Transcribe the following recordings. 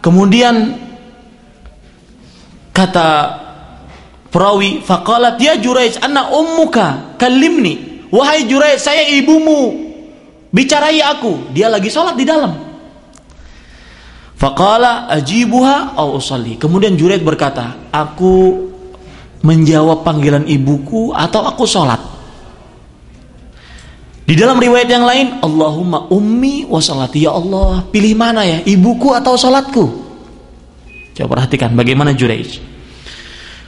Kemudian kata perawi, faqalat ya Juraij anna ummuka kallimni, wahai Juraij saya ibumu, bicarai aku. Dia lagi sholat di dalam. Faqala ajibuha aw usalli. Kemudian Juraij berkata, aku menjawab panggilan ibuku atau aku sholat. Di dalam riwayat yang lain, Allahumma ummi wa sholati, ya Allah pilih mana ya, ibuku atau sholatku. Coba perhatikan bagaimana Juraij.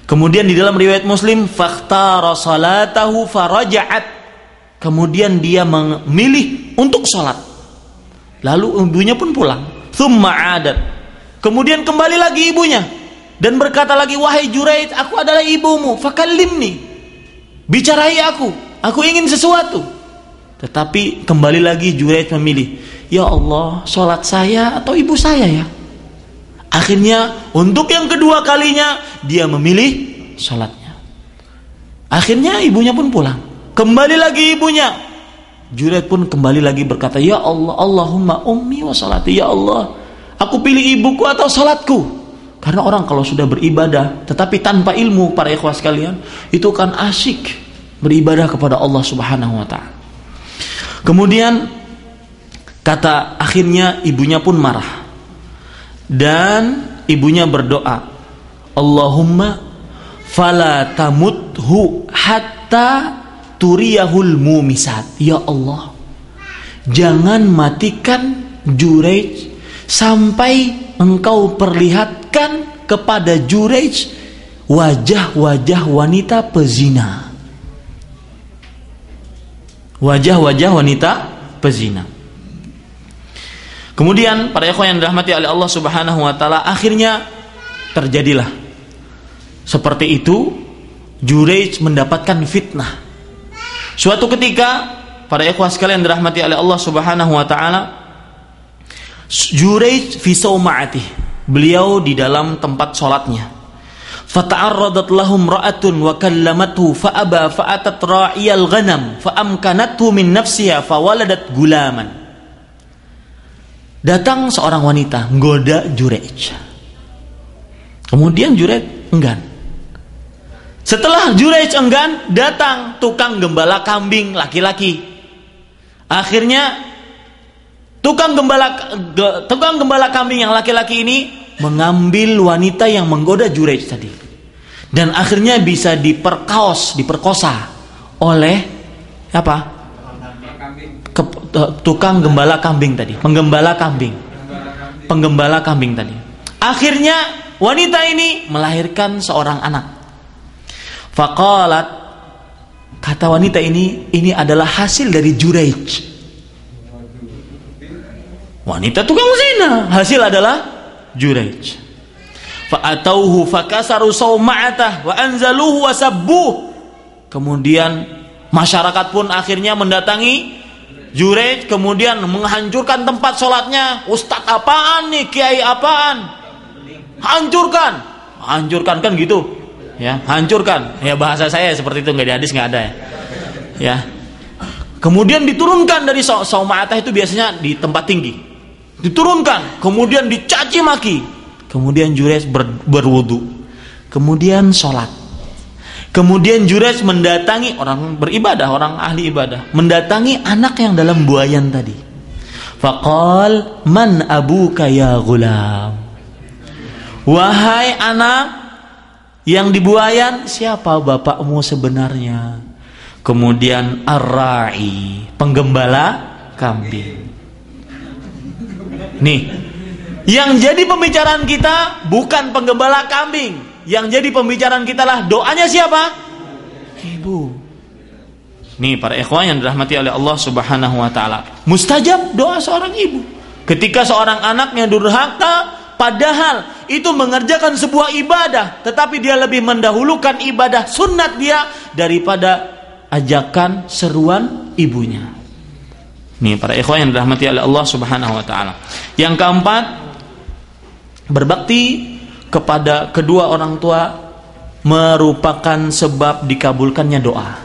Kemudian di dalam riwayat Muslim, fakhtara salatahu faraja'at. Kemudian dia memilih untuk sholat. Lalu ibunya pun pulang. Thumma adat. Kemudian kembali lagi ibunya dan berkata lagi, wahai Juraij, aku adalah ibumu, fakallimni, bicarai aku ingin sesuatu. Tetapi kembali lagi Juraij memilih, ya Allah, sholat saya atau ibu saya ya. Akhirnya untuk yang kedua kalinya dia memilih sholatnya. Akhirnya ibunya pun pulang. Kembali lagi ibunya. Juraij pun kembali lagi berkata, ya Allah, Allahumma ummi wa sholati, ya Allah, aku pilih ibuku atau sholatku. Karena orang kalau sudah beribadah tetapi tanpa ilmu, para ikhwah sekalian, itu kan asyik beribadah kepada Allah Subhanahu wa ta'ala. Kemudian kata akhirnya ibunya pun marah. Dan ibunya berdoa, Allahumma fala tamuthu hatta turiyahul mumisat. Ya Allah, jangan matikan Juraij sampai engkau perlihatkan kepada Juraij wajah-wajah wanita pezina. Wajah-wajah wanita pezina. Kemudian para ikhwan yang dirahmati oleh Allah Subhanahu wa taala, akhirnya terjadilah seperti itu. Juraij mendapatkan fitnah. Suatu ketika para ikhwan sekalian dirahmati oleh Allah Subhanahu wa taala, Juraij fi sauma'atih, beliau di dalam tempat salatnya. Fata'arradat lahum ra'atun wa kallamathu fa'aba fa'atat ra'iyal ghanam fa'amkanathu min nafsiha fawaladat gulaman. Datang seorang wanita menggoda Juraij. Kemudian Juraij enggan. Setelah Juraij enggan, datang tukang gembala kambing laki-laki. Akhirnya tukang gembala kambing yang laki-laki ini mengambil wanita yang menggoda Juraij tadi, dan akhirnya bisa diperkosa oleh apa? Tukang gembala kambing tadi, penggembala kambing tadi. Akhirnya wanita ini melahirkan seorang anak. Faqalat, kata wanita ini adalah hasil dari Juraij. Wanita tukang zina, hasil adalah Juraij. Fa'atauhu fakasaru sauma'atah wa anzaluhu wa sabbuh. Kemudian masyarakat pun akhirnya mendatangi Juraij, kemudian menghancurkan tempat sholatnya. Ustadz apaan nih, kiai apaan? Hancurkan kan gitu ya, hancurkan ya, bahasa saya seperti itu, nggak di hadis, nggak ada ya. Kemudian diturunkan dari sauma'atah, itu biasanya di tempat tinggi, diturunkan, kemudian dicaci maki. Kemudian Juraij berwudu, kemudian sholat. Kemudian Juraij mendatangi orang beribadah, orang ahli ibadah, mendatangi anak yang dalam buayan tadi. Faqal man abuka ya ghulam, wahai anak yang di buayan, siapa bapakmu sebenarnya? Kemudian ar-ra'i, penggembala kambing. Nih, yang jadi pembicaraan kita bukan penggembala kambing. Yang jadi pembicaraan kita lah doanya siapa? Ibu. Nih para ikhwan yang dirahmati oleh Allah Subhanahu wa taala. Mustajab doa seorang ibu. Ketika seorang anaknya durhaka, padahal itu mengerjakan sebuah ibadah, tetapi dia lebih mendahulukan ibadah sunat dia daripada ajakan seruan ibunya. Nih para ikhwan yang dirahmati oleh Allah Subhanahu wa taala. Yang keempat, berbakti kepada kedua orang tua merupakan sebab dikabulkannya doa.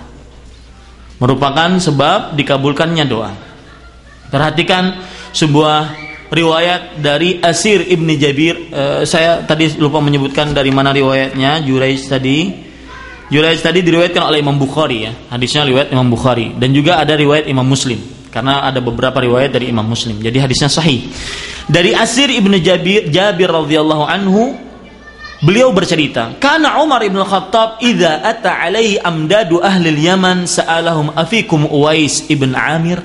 Merupakan sebab dikabulkannya doa. Perhatikan sebuah riwayat dari Asir ibni Jabir. Saya tadi lupa menyebutkan dari mana riwayatnya. Juraij tadi diriwayatkan oleh Imam Bukhari ya. Hadisnya riwayat Imam Bukhari dan juga ada riwayat Imam Muslim. Karena ada beberapa riwayat dari Imam Muslim. Jadi hadisnya sahih. Dari Asir ibni Jabir radhiyallahu anhu, beliau bercerita, "Kana Umar ibn Khattab idza ata alaihi amdadu ahli al-Yaman sa'alahum afikum Uwais ibn Amir."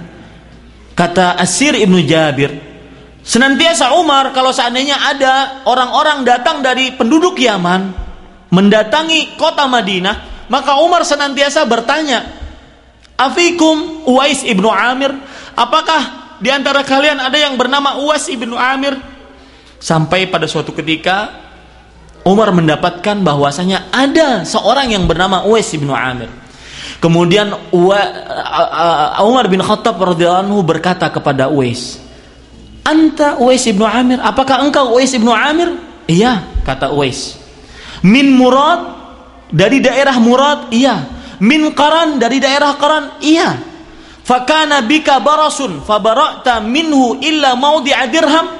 Kata Asir ibn Jabir, senantiasa Umar kalau seandainya ada orang-orang datang dari penduduk Yaman mendatangi kota Madinah, maka Umar senantiasa bertanya, "Afikum Uwais ibn Amir?" Apakah di antara kalian ada yang bernama Uwais ibn Amir? Sampai pada suatu ketika Umar mendapatkan bahwasanya ada seorang yang bernama Uwais ibn Amir. Kemudian Umar bin Khattab radhiyallahu anhu berkata kepada Uwais, "Anta Uwais ibn Amir? Apakah engkau Uwais ibn Amir?" "Iya," kata Uwais. "Min Murad?" Dari daerah Murad? "Iya." "Min Qaran?" Dari daerah Qaran? "Iya." "Fakana bika barasun fabara'ta minhu illa mawdi'a dirham?"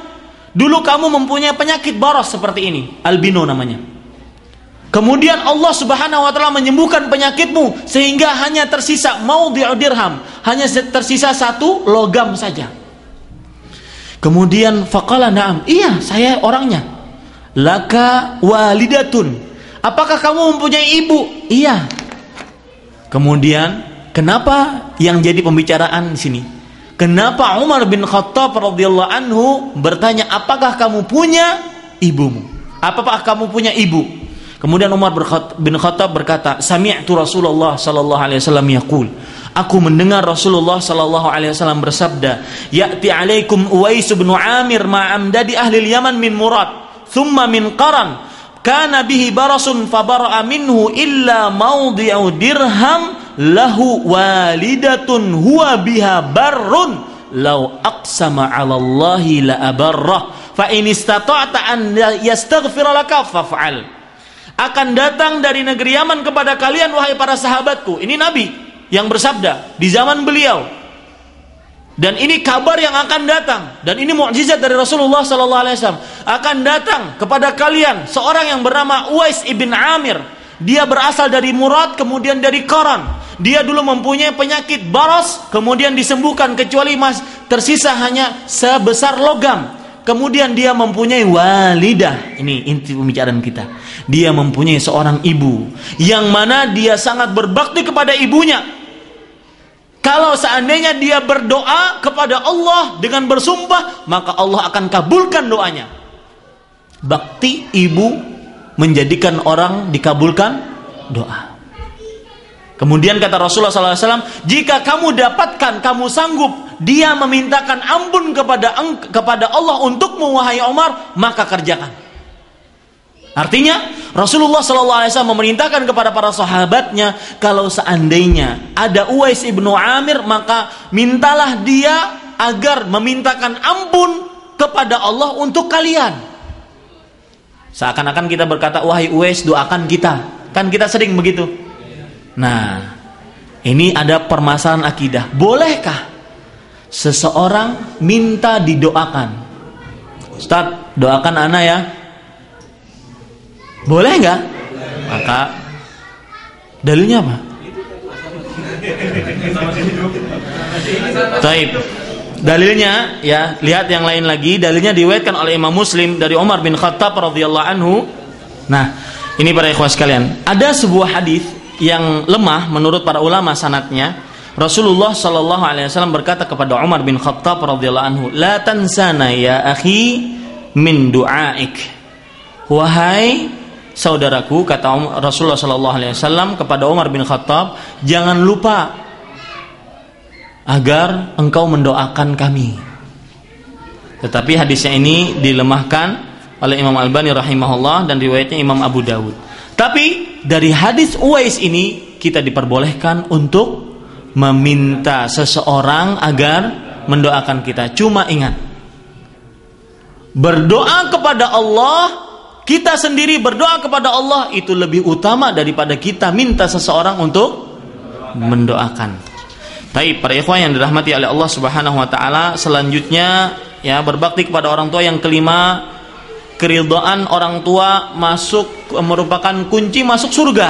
Dulu kamu mempunyai penyakit baras seperti ini, albino namanya. Kemudian Allah Subhanahu wa taala menyembuhkan penyakitmu sehingga hanya tersisa mawdi'u dirham, hanya tersisa 1 logam saja. Kemudian faqala na'am, "Iya, saya orangnya." "Laka walidatun?" Apakah kamu mempunyai ibu? "Iya." Kemudian kenapa yang jadi pembicaraan di sini? Kenapa Umar bin Khattab radhiyallahu anhu bertanya, "Apakah kamu punya ibumu? Apakah kamu punya ibu?" Kemudian Umar bin Khattab berkata, "Sami'tu Rasulullah sallallahu alaihi wasallam yaqul." Aku mendengar Rasulullah sallallahu alaihi wasallam bersabda, "Ya'ti 'alaikum Uwais bin Amir ma'amdadi ahli Yaman min Murad, thumma min Qaran, kana bihi barasun fabara'a minhu illa mawdi'u dirham, lahu walidatun huwa biha barrun, law aqsama 'ala Allahi la abarrah, fa in istata'ta an yastaghfira laka faf'al." Akan datang dari negeri Yaman kepada kalian wahai para sahabatku. Ini Nabi yang bersabda di zaman beliau. Dan ini kabar yang akan datang, dan ini mukjizat dari Rasulullah sallallahu alaihi wasallam. Akan datang kepada kalian seorang yang bernama Uwais ibn Amir. Dia berasal dari Murad, kemudian dari Qaran. Dia dulu mempunyai penyakit baras, kemudian disembuhkan kecuali tersisa hanya sebesar logam. Kemudian dia mempunyai walidah. Ini inti pembicaraan kita. Dia mempunyai seorang ibu yang mana dia sangat berbakti kepada ibunya. Kalau seandainya dia berdoa kepada Allah dengan bersumpah, maka Allah akan kabulkan doanya. Bakti ibu menjadikan orang dikabulkan doa. Kemudian kata Rasulullah SAW, "Jika kamu dapatkan, kamu sanggup dia memintakan ampun kepada Allah untukmu wahai Umar, maka kerjakan." Artinya Rasulullah SAW memerintahkan kepada para sahabatnya, kalau seandainya ada Uwais ibnu Amir, maka mintalah dia agar memintakan ampun kepada Allah untuk kalian. Seakan-akan kita berkata, "Wahai Uwais, doakan kita." Kan kita sering begitu. Nah, ini ada permasalahan akidah. Bolehkah seseorang minta didoakan? Ustaz, doakan ana ya. Boleh nggak? Maka dalilnya apa? Taib. Dalilnya ya, lihat yang lain lagi. Dalilnya diriwayatkan oleh Imam Muslim dari Umar bin Khattab radhiyallahu anhu. Nah, ini para ikhwah sekalian, ada sebuah hadis yang lemah menurut para ulama sanadnya. Rasulullah sallallahu alaihi wasallam berkata kepada Umar bin Khattab radhiyallahu anhu, "La tansana ya akhi min du'aik." Wahai saudaraku, kata Rasulullah sallallahu alaihi wasallam kepada Umar bin Khattab, jangan lupa agar engkau mendoakan kami. Tetapi hadisnya ini dilemahkan oleh Imam Albani rahimahullah dan riwayatnya Imam Abu Dawud. Tapi dari hadis Uwais ini kita diperbolehkan untuk meminta seseorang agar mendoakan kita. Cuma ingat, berdoa kepada Allah, kita sendiri berdoa kepada Allah itu lebih utama daripada kita minta seseorang untuk mendoakan. Baik, para ikhwan yang dirahmati oleh Allah Subhanahu wa taala, selanjutnya ya, berbakti kepada orang tua. Yang kelima, keridhaan orang tua merupakan kunci masuk surga.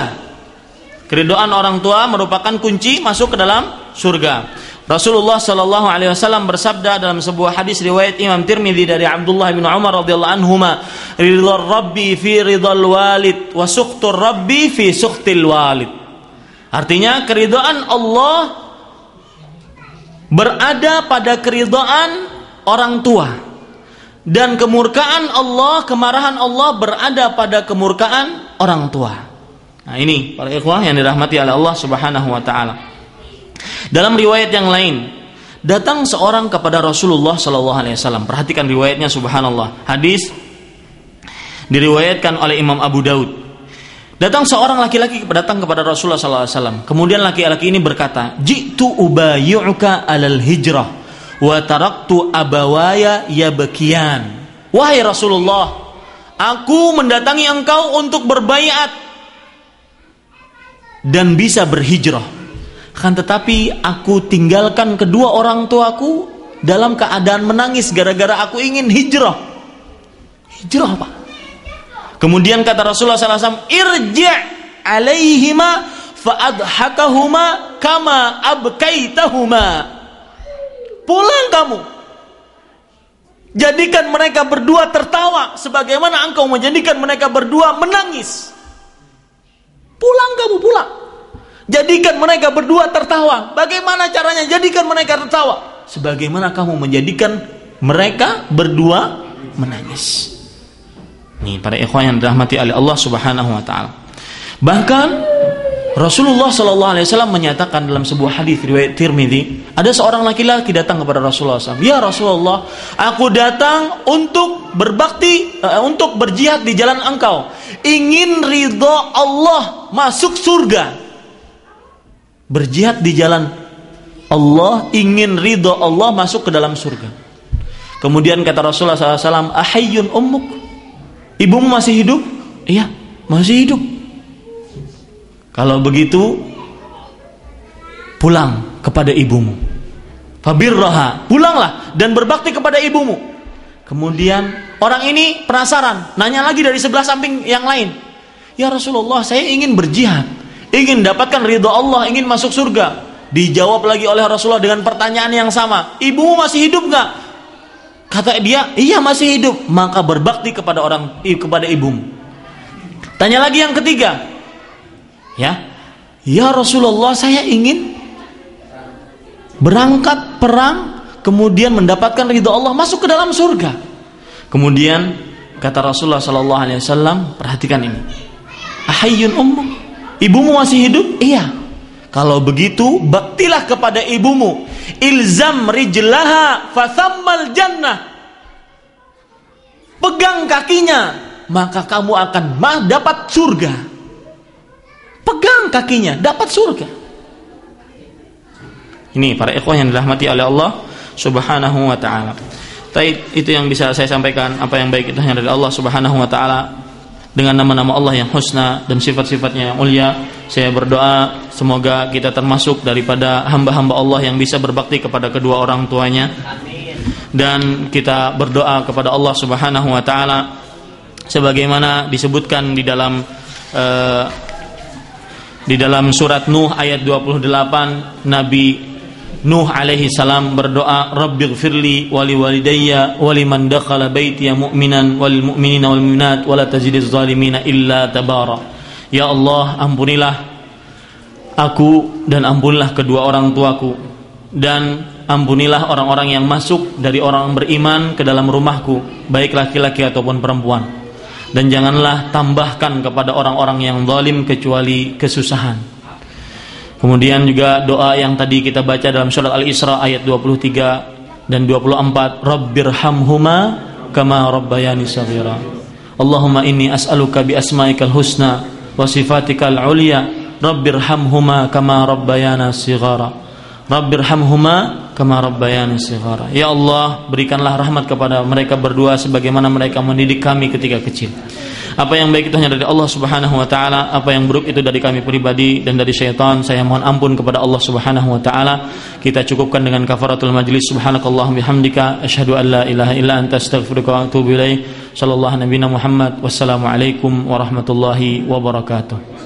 Keridhaan orang tua merupakan kunci masuk ke dalam surga. Rasulullah Shallallahu Alaihi Wasallam bersabda dalam sebuah hadis riwayat Imam Tirmidzi dari Abdullah bin Umar radhiyallahu anhuma, ridhar Rabbi fi ridhal walid, wa sukhtur Rabbi fi sukhtil walid. Artinya keridhaan Allah berada pada keridhaan orang tua, dan kemurkaan Allah, kemarahan Allah berada pada kemurkaan orang tua. Nah, ini para ikhwah yang dirahmati oleh Allah Subhanahu wa taala. Dalam riwayat yang lain, datang seorang kepada Rasulullah sallallahu alaihi wasallam. Perhatikan riwayatnya, subhanallah. Hadis diriwayatkan oleh Imam Abu Daud. Datang seorang laki-laki datang kepada Rasulullah sallallahu alaihi wasallam. Kemudian laki-laki ini berkata, "Ji'tu ubayyuka 'alal hijrah wa taraktu abawaya yabkiyan." Wahai Rasulullah, aku mendatangi engkau untuk berbaiat dan bisa berhijrah. Kan tetapi aku tinggalkan kedua orang tuaku dalam keadaan menangis gara-gara aku ingin hijrah. Hijrah, Pak. Kemudian kata Rasulullah SAW, irji' alaihima fa'adhakahuma kama abkaitahuma. Pulang kamu, jadikan mereka berdua tertawa sebagaimana engkau menjadikan mereka berdua menangis. Pulang kamu, pulang. Jadikan mereka berdua tertawa. Bagaimana caranya jadikan mereka tertawa? Sebagaimana kamu menjadikan mereka berdua menangis. Nih para ikhwan yang dirahmati oleh Allah Subhanahu wa taala. Bahkan Rasulullah sallallahu alaihi wasallam menyatakan dalam sebuah hadis riwayat Tirmidzi, ada seorang laki-laki datang kepada Rasulullah SAW. Ya Rasulullah, aku datang untuk berbakti, untuk berjihad di jalan engkau. Ingin ridha Allah, masuk surga. Berjihad di jalan Allah, ingin ridha Allah, masuk ke dalam surga. Kemudian kata Rasulullah SAW, ahayyun ummuk, ibumu masih hidup? Iya, masih hidup. Kalau begitu, pulang kepada ibumu. Fabirraha, pulanglah dan berbakti kepada ibumu. Kemudian orang ini penasaran, nanya lagi dari sebelah samping yang lain. Ya Rasulullah, saya ingin berjihad, ingin dapatkan ridha Allah, ingin masuk surga. Dijawab lagi oleh Rasulullah dengan pertanyaan yang sama. Ibumu masih hidup enggak? Kata dia, iya masih hidup. Maka berbakti kepada kepada ibumu. Tanya lagi yang ketiga. Ya Rasulullah, saya ingin berangkat perang, kemudian mendapatkan ridha Allah, masuk ke dalam surga. Kemudian kata Rasulullah sallallahu alaihi wasallam, perhatikan ini. Ahayyun ummuk, ibumu masih hidup? Iya. Kalau begitu, baktilah kepada ibumu. Ilzam rijlaha fathammal jannah. Pegang kakinya, maka kamu akan dapat surga. Pegang kakinya, dapat surga. Ini para ikhwan yang dirahmati oleh Allah Subhanahu wa taala. Itu yang bisa saya sampaikan. Apa yang baik itu hanya dari Allah Subhanahu wa taala. Dengan nama-nama Allah yang husna dan sifat-sifatnya yang mulia, saya berdoa semoga kita termasuk daripada hamba-hamba Allah yang bisa berbakti kepada kedua orang tuanya. Dan kita berdoa kepada Allah Subhanahu wa taala sebagaimana disebutkan di dalam surat Nuh ayat 28, Nabi Nuh alaihi salam berdoa, Rabbighfirli wali walidayya wali man dakhala baitiya mu'minan wal mu'minina wal mu'minat wala tazidiz zalimina illa tabara. Ya Allah, ampunilah aku dan ampunilah kedua orang tuaku, dan ampunilah orang-orang yang masuk dari orang beriman ke dalam rumahku, baik laki-laki ataupun perempuan, dan janganlah tambahkan kepada orang-orang yang zalim kecuali kesusahan. Kemudian juga doa yang tadi kita baca dalam surat Al-Isra ayat 23 dan 24, Rabbirhamhuma kama rabbayani shaghira. Allahumma inni as'aluka bi asma'ikal husna wa sifatikal ulya, Rabbirhamhuma kama rabbayana shighara. Rabbirhamhuma kama rabbayani shighara. Ya Allah, berikanlah rahmat kepada mereka berdua sebagaimana mereka mendidik kami ketika kecil. Apa yang baik itu hanya dari Allah Subhanahu wa taala, apa yang buruk itu dari kami pribadi dan dari syaitan. Saya mohon ampun kepada Allah Subhanahu wa taala. Kita cukupkan dengan kafaratul majlis. Subhanakallahumma bihamdika asyhadu an la ilaha illa anta astaghfiruka wa atubu ilaik. Sallallahu nabiyana Muhammad. Wassalamualaikum warahmatullahi wabarakatuh.